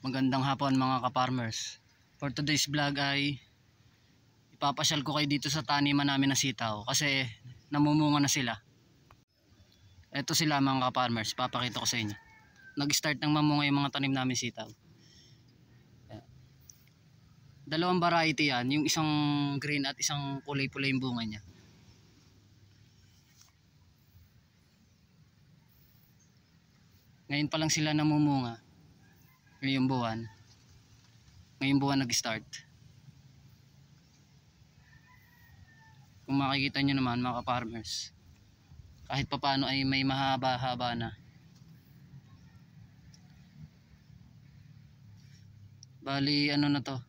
Magandang hapon mga ka-farmers. For today's vlog ay ipapasyal ko kayo dito sa taniman namin ng sitaw kasi namumunga na sila. Ito sila mga ka-farmers, papakita ko sa inyo. Nag-start ng mamunga yung mga tanim namin sitaw. Dalawang variety yan, yung isang green at isang kulay-pula yung bunga niya. Ngayon pa lang sila namumunga. Ngayong buwan nag-start. Kung makikita nyo naman mga ka-farmers, kahit papaano ay may mahaba-haba na. Bali ano na to,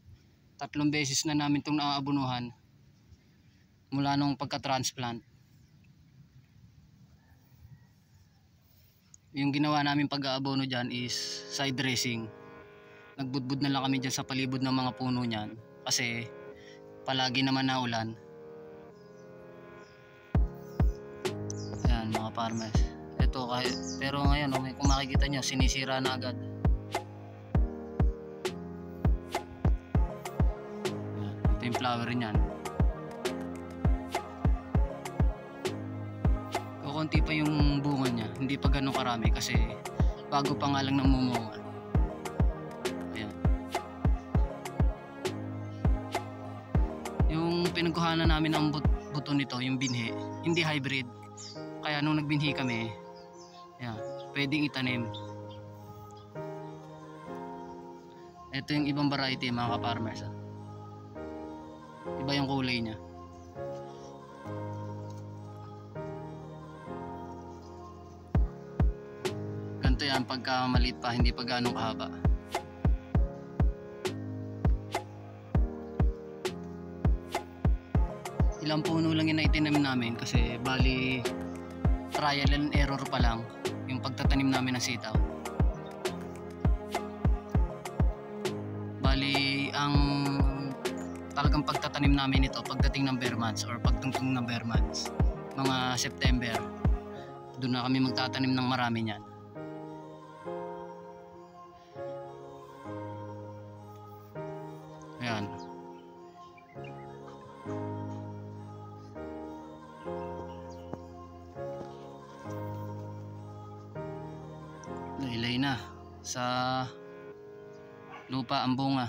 3 beses na namin itong naaabunuhan mula nung pagka-transplant. Yung ginawa namin pag-aabono dyan is side dressing. Nagbudbud na lang kami dyan sa palibot ng mga puno niyan kasi palagi naman na ulan. Ayan mga farmers, ito pero ngayon kung makikita nyo sinisira na agad. Ayan, ito yung flower niyan. Kukunti pa yung bunga niya, hindi pa ganun karami kasi bago pa nga lang namumunga. Yung pinagkuhanan namin ng buto nito, yung binhi, hindi hybrid. Kaya nung nagbinhi kami, yan, pwedeng itanim. Ito yung ibang variety mga ka-farmers. Iba yung kulay niya. Ganito yan pagka maliit pa, hindi pa ganong kahaba. Ilang puno lang yung naitanim namin kasi bali trial and error pa lang yung pagtatanim namin ng sitaw. Bali ang talagang pagtatanim namin ito pagdating ng bare months or pagtungtong ng bare months, mga September, doon na kami magtatanim ng marami niyan. Ayan. Laylay na sa lupa ang bunga.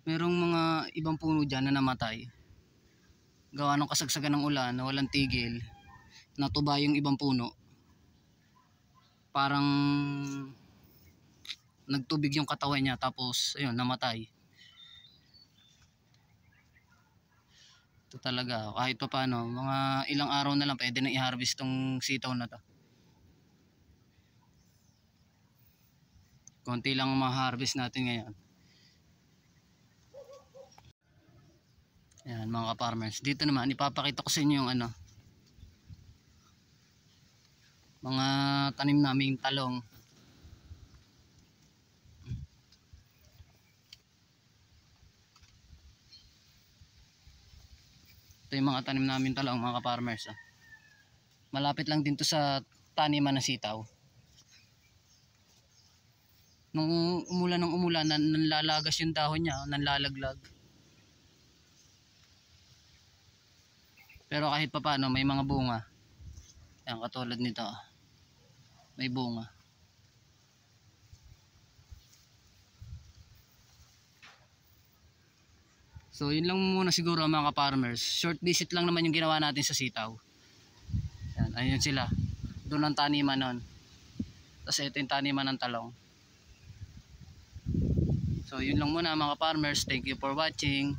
Merong mga ibang puno dyan na namatay gawa ng kasagsagan ng ulan na walang tigil, natuba yung ibang puno, parang nagtubig yung katawan niya tapos ayun namatay. Ito talaga kahit pa paano mga ilang araw na lang pwede na i-harvest tong sitaw na to. Konti lang ma-harvest natin ngayon. Ayan mga ka-farmers, dito naman ipapakita ko sa inyo yung mga tanim naming talong. Ito yung mga tanim namin talong mga ka-farmers. Malapit lang din to sa taniman ng sitaw. Nung umulan nanlalagas yung dahon niya, nanlalaglag. Pero kahit pa paano may mga bunga. Yan katulad nito. May bunga. So yun lang muna siguro mga ka-farmers. Short visit lang naman yung ginawa natin sa sitaw. Yan, ayun sila. Doon ang taniman nun. Tapos ito yung taniman ng talong. So yun lang muna mga ka-farmers. Thank you for watching.